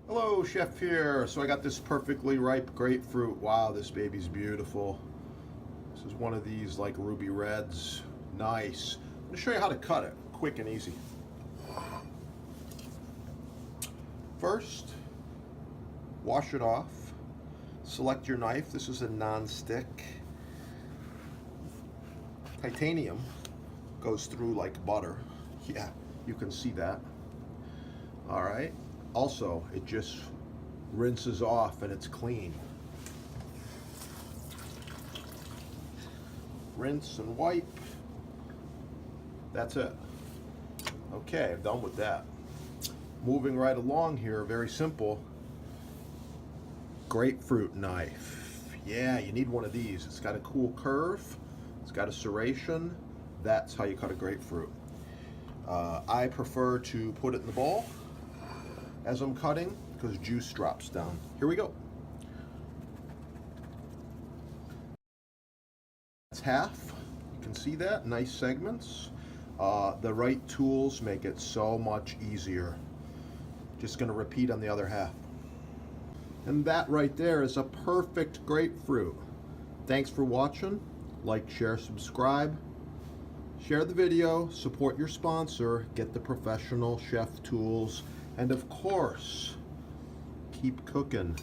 Hello, Chef here. So I got this perfectly ripe grapefruit. Wow, this baby's beautiful. This is one of these like ruby reds. Nice. I'm gonna show you how to cut it, quick and easy. First, wash it off. Select your knife. This is a non-stick. Titanium goes through like butter. Yeah, you can see that. All right. Also, it just rinses off and it's clean. Rinse and wipe. That's it. Okay, I'm done with that. Moving right along here, very simple. Grapefruit knife. Yeah, you need one of these. It's got a cool curve. It's got a serration. That's how you cut a grapefruit. I prefer to put it in the bowl as I'm cutting because juice drops down. Here we go. That's half. You can see that. Nice segments. The right tools make it so much easier. Just going to repeat on the other half. And that right there is a perfect grapefruit. Thanks for watching. Like, share, subscribe. Share the video, support your sponsor, get the professional chef tools, and of course, keep cooking.